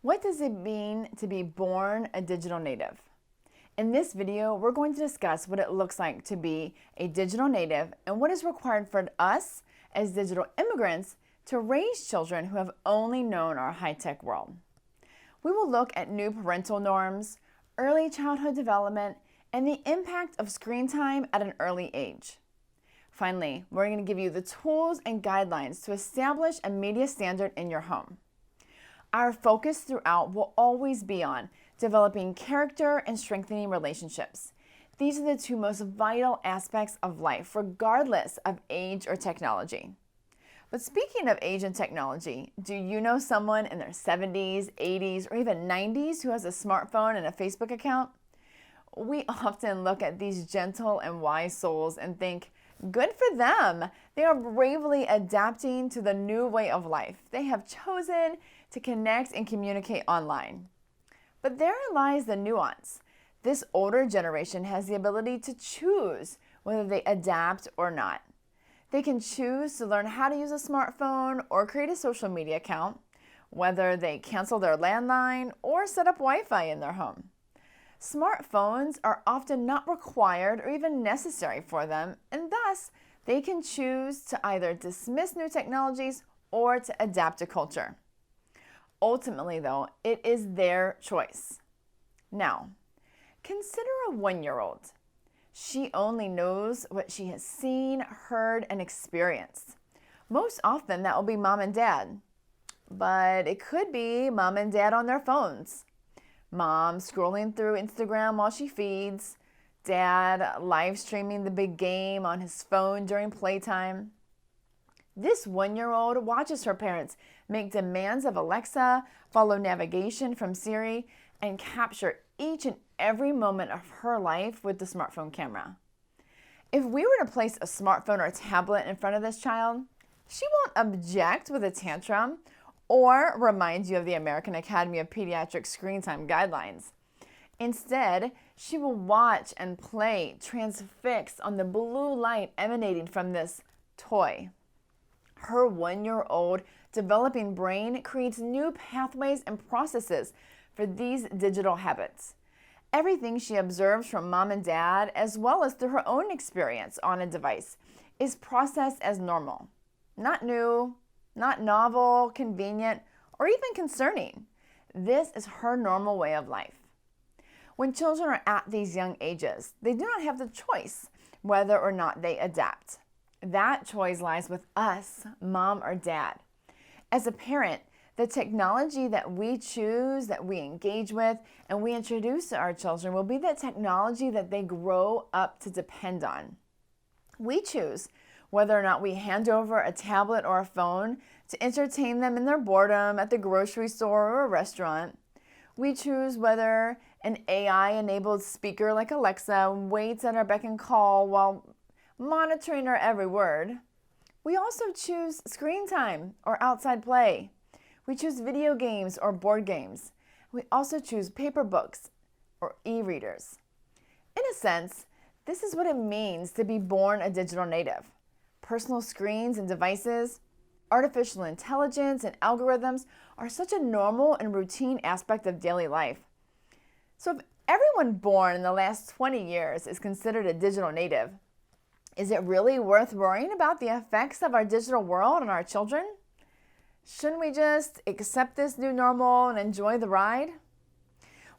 What does it mean to be born a digital native? In this video, we're going to discuss what it looks like to be a digital native and what is required for us as digital immigrants to raise children who have only known our high-tech world. We will look at new parental norms, early childhood development, and the impact of screen time at an early age. Finally, we're going to give you the tools and guidelines to establish a media standard in your home. Our focus throughout will always be on developing character and strengthening relationships. These are the two most vital aspects of life, regardless of age or technology. But speaking of age and technology, do you know someone in their 70s, 80s, or even 90s who has a smartphone and a Facebook account? We often look at these gentle and wise souls and think, good for them. They are bravely adapting to the new way of life. They have chosen to connect and communicate online. But therein lies the nuance. This older generation has the ability to choose whether they adapt or not. They can choose to learn how to use a smartphone or create a social media account, whether they cancel their landline or set up Wi-Fi in their home. Smartphones are often not required or even necessary for them, and thus they can choose to either dismiss new technologies or to adapt to culture. Ultimately, though, it is their choice. Now, consider a 1-year-old. She only knows what she has seen, heard, and experienced. Most often, that will be mom and dad. But it could be mom and dad on their phones. Mom scrolling through Instagram while she feeds. Dad live streaming the big game on his phone during playtime. This 1-year-old watches her parents make demands of Alexa, follow navigation from Siri, and capture each and every moment of her life with the smartphone camera. If we were to place a smartphone or a tablet in front of this child, she won't object with a tantrum or remind you of the American Academy of Pediatric Screen Time Guidelines. Instead, she will watch and play, transfixed on the blue light emanating from this toy. Her 1-year-old developing brain creates new pathways and processes for these digital habits. Everything she observes from mom and dad, as well as through her own experience on a device, is processed as normal. Not new, not novel, convenient, or even concerning. This is her normal way of life. When children are at these young ages, they do not have the choice whether or not they adapt. That choice lies with us, mom or dad. As a parent, the technology that we choose, that we engage with, and we introduce to our children will be the technology that they grow up to depend on. We choose whether or not we hand over a tablet or a phone to entertain them in their boredom at the grocery store or a restaurant. We choose whether an AI-enabled speaker like Alexa waits at our beck and call while monitoring our every word. We also choose screen time or outside play. We choose video games or board games. We also choose paper books or e-readers. In a sense, this is what it means to be born a digital native. Personal screens and devices, artificial intelligence and algorithms are such a normal and routine aspect of daily life. So if everyone born in the last 20 years is considered a digital native, is it really worth worrying about the effects of our digital world on our children? Shouldn't we just accept this new normal and enjoy the ride?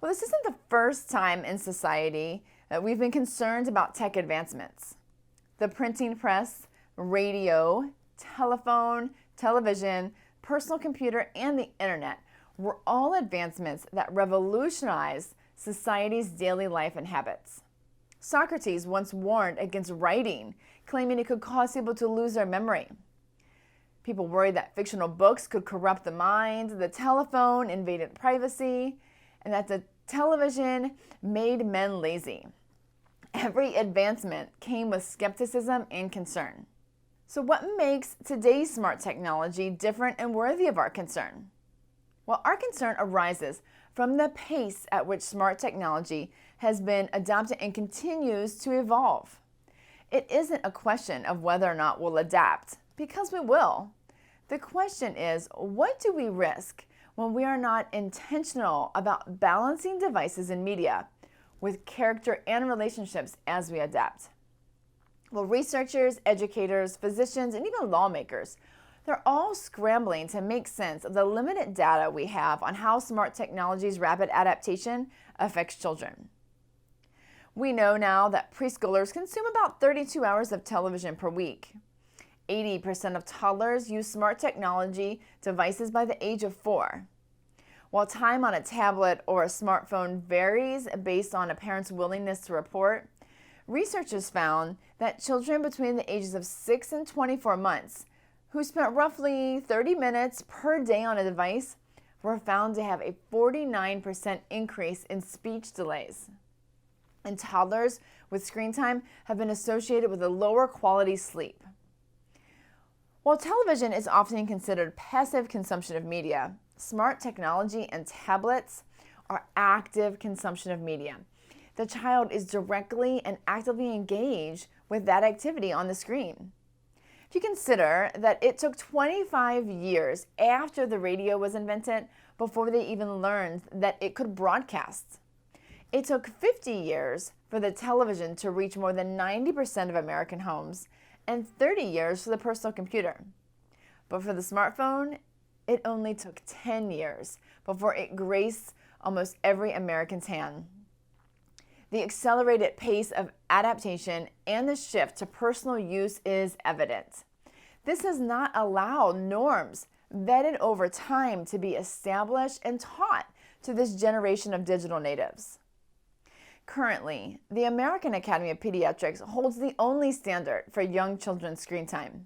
Well, this isn't the first time in society that we've been concerned about tech advancements. The printing press, radio, telephone, television, personal computer, and the internet were all advancements that revolutionized society's daily life and habits. Socrates once warned against writing, claiming it could cause people to lose their memory. People worried that fictional books could corrupt the mind, the telephone invaded privacy, and that the television made men lazy. Every advancement came with skepticism and concern. So what makes today's smart technology different and worthy of our concern? Well, our concern arises from the pace at which smart technology has been adopted and continues to evolve. It isn't a question of whether or not we'll adapt, because we will. The question is, what do we risk when we are not intentional about balancing devices and media with character and relationships as we adapt. Well, researchers, educators, physicians, and even lawmakers, they're all scrambling to make sense of the limited data we have on how smart technology's rapid adaptation affects children. We know now that preschoolers consume about 32 hours of television per week. 80% of toddlers use smart technology devices by the age of 4. While time on a tablet or a smartphone varies based on a parent's willingness to report, researchers found that children between the ages of 6 and 24 months who spent roughly 30 minutes per day on a device were found to have a 49% increase in speech delays. And toddlers with screen time have been associated with a lower quality sleep. While television is often considered passive consumption of media, smart technology and tablets are active consumption of media. The child is directly and actively engaged with that activity on the screen. If you consider that it took 25 years after the radio was invented before they even learned that it could broadcast. It took 50 years for the television to reach more than 90% of American homes and 30 years for the personal computer. But for the smartphone, it only took 10 years before it graced almost every American's hand. The accelerated pace of adaptation and the shift to personal use is evident. This has not allowed norms vetted over time to be established and taught to this generation of digital natives. Currently, the American Academy of Pediatrics holds the only standard for young children's screen time.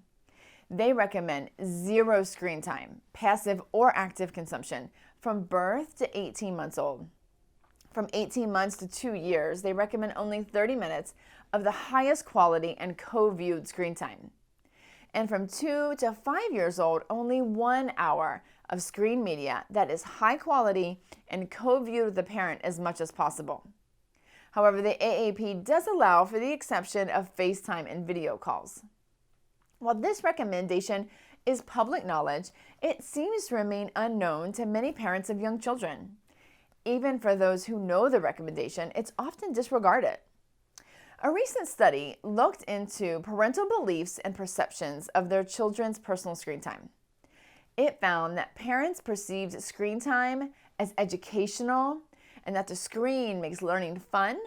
They recommend 0 screen time, passive or active consumption, from birth to 18 months old. From 18 months to 2 years, they recommend only 30 minutes of the highest quality and co-viewed screen time. And from 2 to 5 years old, only 1 hour of screen media that is high quality and co-viewed with the parent as much as possible. However, the AAP does allow for the exception of FaceTime and video calls. While this recommendation is public knowledge, it seems to remain unknown to many parents of young children. Even for those who know the recommendation, it's often disregarded. A recent study looked into parental beliefs and perceptions of their children's personal screen time. It found that parents perceived screen time as educational and that the screen makes learning fun,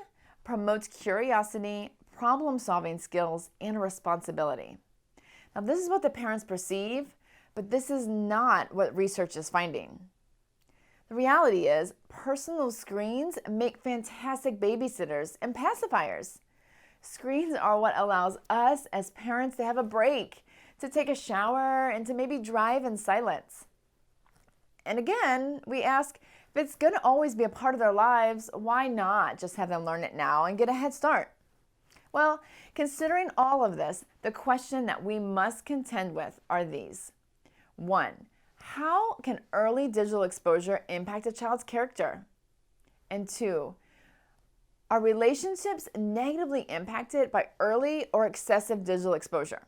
promotes curiosity, problem-solving skills, and responsibility. Now, this is what the parents perceive, but this is not what research is finding. The reality is, personal screens make fantastic babysitters and pacifiers. Screens are what allows us as parents to have a break, to take a shower, and to maybe drive in silence. And again, we ask, if it's going to always be a part of their lives, why not just have them learn it now and get a head start? Well, considering all of this, the question that we must contend with are these. 1, how can early digital exposure impact a child's character? And 2, are relationships negatively impacted by early or excessive digital exposure?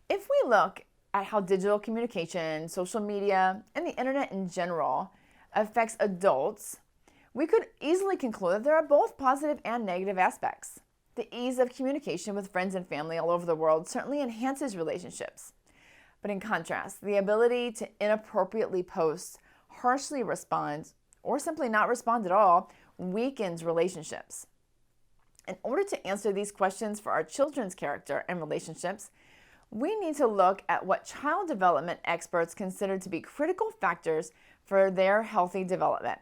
If we look at how digital communication, social media, and the internet in general affects adults, we could easily conclude that there are both positive and negative aspects. The ease of communication with friends and family all over the world certainly enhances relationships. But in contrast, the ability to inappropriately post, harshly respond, or simply not respond at all weakens relationships. In order to answer these questions for our children's character and relationships, we need to look at what child development experts consider to be critical factors for their healthy development.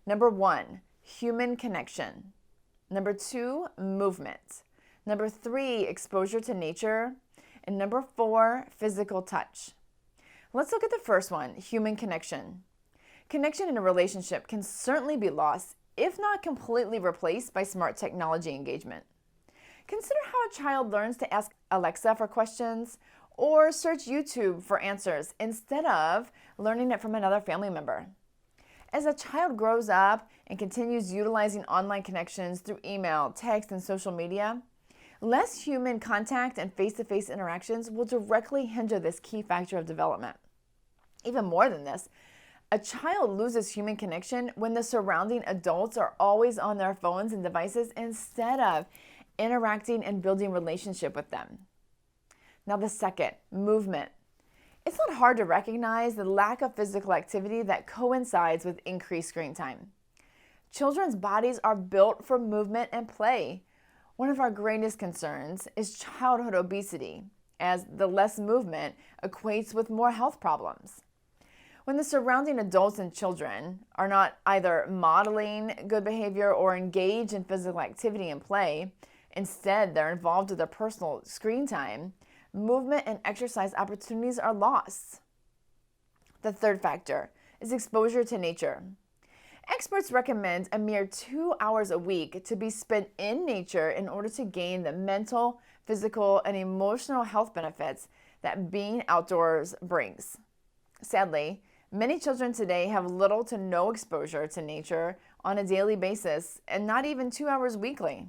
Number 1, human connection. Number 2, movement. Number 3, exposure to nature. And number 4, physical touch. Let's look at the first one, human connection. Connection in a relationship can certainly be lost, if not completely replaced by smart technology engagement. Consider how a child learns to ask Alexa for questions or search YouTube for answers instead of learning it from another family member. As a child grows up and continues utilizing online connections through email, text, and social media, less human contact and face-to-face interactions will directly hinder this key factor of development. Even more than this, A child loses human connection when the surrounding adults are always on their phones and devices instead of interacting and building relationship with them. Now the second, movement. It's not hard to recognize the lack of physical activity that coincides with increased screen time. Children's bodies are built for movement and play. One of our greatest concerns is childhood obesity, as the less movement equates with more health problems. When the surrounding adults and children are not either modeling good behavior or engaged in physical activity and play, instead they're involved with their personal screen time, movement and exercise opportunities are lost. The third factor is exposure to nature. Experts recommend a mere 2 hours a week to be spent in nature in order to gain the mental, physical, and emotional health benefits that being outdoors brings. Sadly, many children today have little to no exposure to nature on a daily basis and not even 2 hours weekly.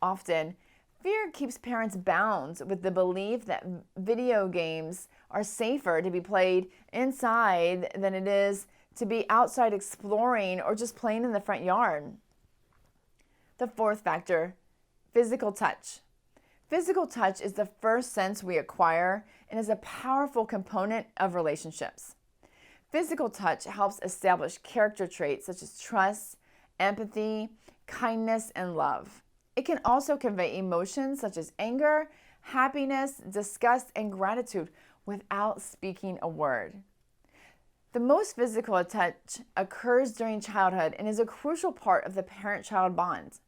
Often, fear keeps parents bound with the belief that video games are safer to be played inside than it is to be outside exploring or just playing in the front yard. The fourth factor, physical touch. Physical touch is the first sense we acquire and is a powerful component of relationships. Physical touch helps establish character traits such as trust, empathy, kindness, and love. It can also convey emotions such as anger, happiness, disgust, and gratitude without speaking a word. The most physical touch occurs during childhood and is a crucial part of the parent-child bond.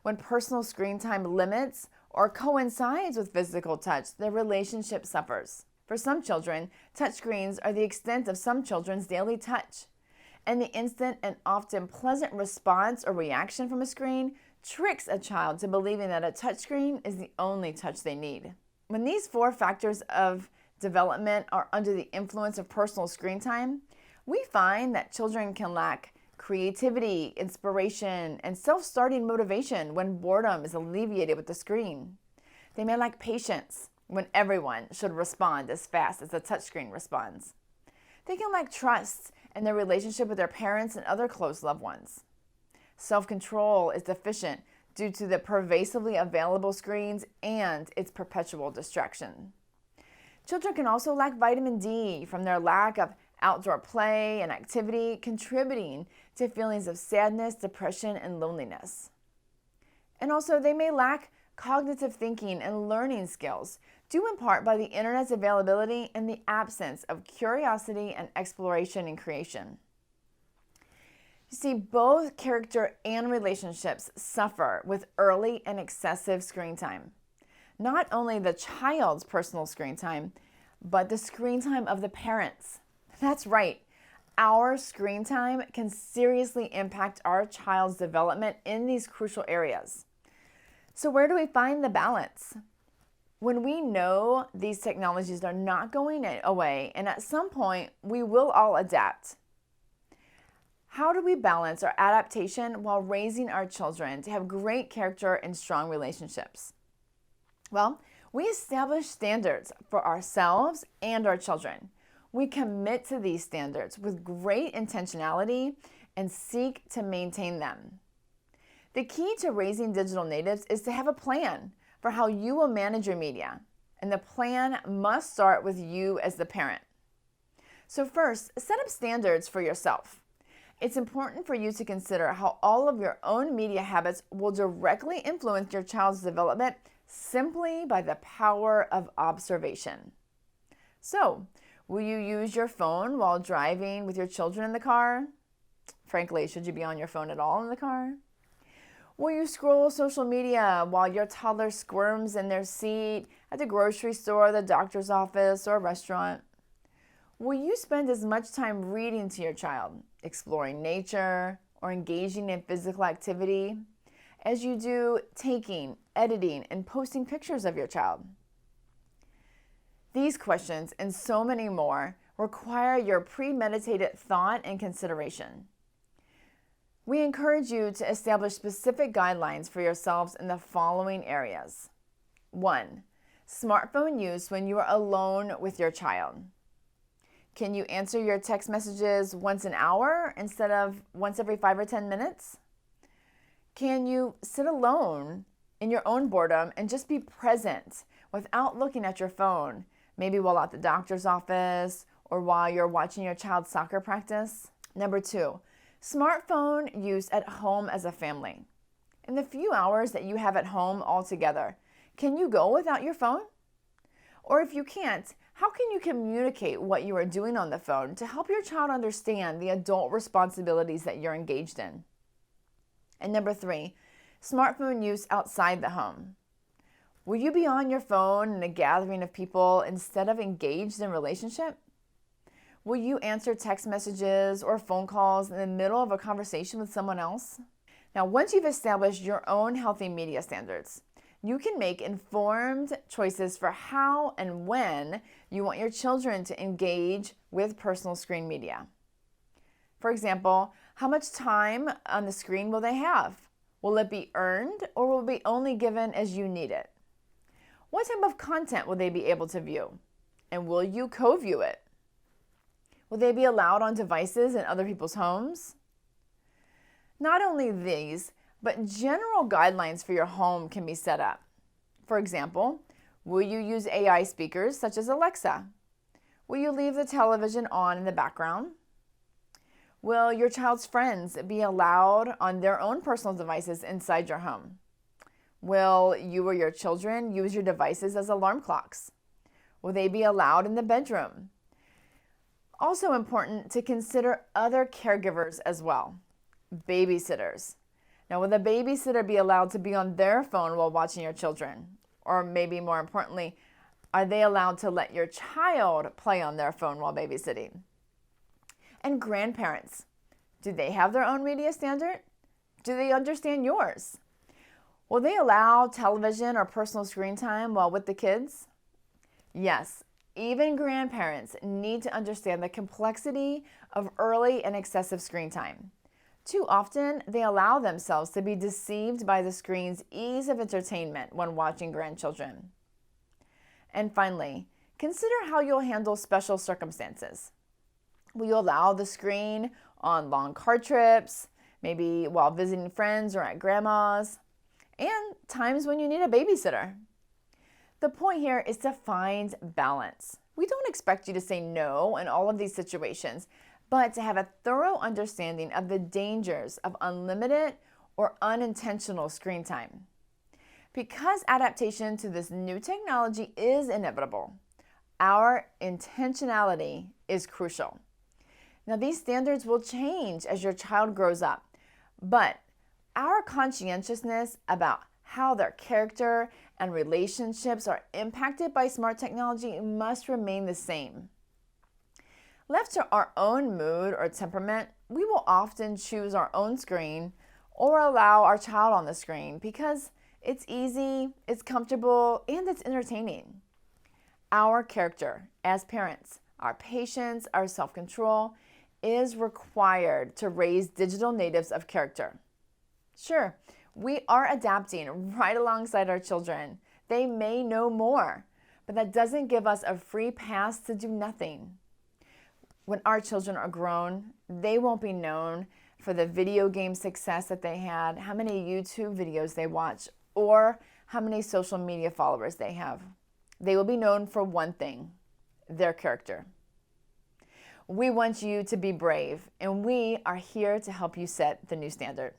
When personal screen time limits or coincides with physical touch, the relationship suffers. For some children, touchscreens are the extent of some children's daily touch, and the instant and often pleasant response or reaction from a screen tricks a child to believing that a touchscreen is the only touch they need. When these four factors of development are under the influence of personal screen time, we find that children can lack creativity, inspiration, and self-starting motivation when boredom is alleviated with the screen. They may lack patience when everyone should respond as fast as the touchscreen responds. They can lack trust in their relationship with their parents and other close loved ones. Self-control is deficient due to the pervasively available screens and its perpetual distraction. Children can also lack vitamin D from their lack of outdoor play and activity, contributing to feelings of sadness, depression, and loneliness. And also, they may lack cognitive thinking and learning skills, due in part by the internet's availability and the absence of curiosity and exploration and creation. You see, both character and relationships suffer with early and excessive screen time. Not only the child's personal screen time, but the screen time of the parents. That's right. Our screen time can seriously impact our child's development in these crucial areas. So where do we find the balance? When we know these technologies are not going away, and at some point we will all adapt, how do we balance our adaptation while raising our children to have great character and strong relationships? Well, we establish standards for ourselves and our children. We commit to these standards with great intentionality and seek to maintain them. The key to raising digital natives is to have a plan for how you will manage your media, and the plan must start with you as the parent. So first, set up standards for yourself. It's important for you to consider how all of your own media habits will directly influence your child's development simply by the power of observation. So, will you use your phone while driving with your children in the car? Frankly, should you be on your phone at all in the car? Will you scroll social media while your toddler squirms in their seat at the grocery store, the doctor's office, or restaurant? Will you spend as much time reading to your child, exploring nature, or engaging in physical activity as you do taking, editing, and posting pictures of your child? These questions and so many more require your premeditated thought and consideration. We encourage you to establish specific guidelines for yourselves in the following areas. 1. Smartphone use when you are alone with your child. Can you answer your text messages once an hour instead of once every 5 or 10 minutes? Can you sit alone in your own boredom and just be present without looking at your phone, maybe while at the doctor's office or while you're watching your child's soccer practice? Number 2, smartphone use at home as a family. In the few hours that you have at home all together, can you go without your phone? Or if you can't, how can you communicate what you are doing on the phone to help your child understand the adult responsibilities that you're engaged in? And number 3, smartphone use outside the home. Will you be on your phone in a gathering of people instead of engaged in relationship? Will you answer text messages or phone calls in the middle of a conversation with someone else? Now, once you've established your own healthy media standards, you can make informed choices for how and when you want your children to engage with personal screen media. For example, how much time on the screen will they have? Will it be earned or will it be only given as you need it? What type of content will they be able to view? And will you co-view it? Will they be allowed on devices in other people's homes? Not only these, but general guidelines for your home can be set up. For example, will you use AI speakers such as Alexa? Will you leave the television on in the background? Will your child's friends be allowed on their own personal devices inside your home? Will you or your children use your devices as alarm clocks? Will they be allowed in the bedroom? Also important to consider other caregivers as well. Babysitters. Now, will the babysitter be allowed to be on their phone while watching your children? Or maybe more importantly, are they allowed to let your child play on their phone while babysitting? And grandparents, do they have their own media standard? Do they understand yours? Will they allow television or personal screen time while with the kids? Yes, even grandparents need to understand the complexity of early and excessive screen time. Too often, they allow themselves to be deceived by the screen's ease of entertainment when watching grandchildren. And finally, consider how you'll handle special circumstances. Will you allow the screen on long car trips, maybe while visiting friends or at grandma's, and times when you need a babysitter? The point here is to find balance. We don't expect you to say no in all of these situations, but to have a thorough understanding of the dangers of unlimited or unintentional screen time. Because adaptation to this new technology is inevitable, our intentionality is crucial. Now, these standards will change as your child grows up, but our conscientiousness about how their character and relationships are impacted by smart technology must remain the same. Left to our own mood or temperament, we will often choose our own screen or allow our child on the screen because it's easy, it's comfortable, and it's entertaining. Our character as parents, our patience, our self-control is required to raise digital natives of character. Sure, we are adapting right alongside our children. They may know more, but that doesn't give us a free pass to do nothing. When our children are grown, they won't be known for the video game success that they had, how many YouTube videos they watch, or how many social media followers they have. They will be known for one thing, their character. We want you to be brave, and we are here to help you set the new standard.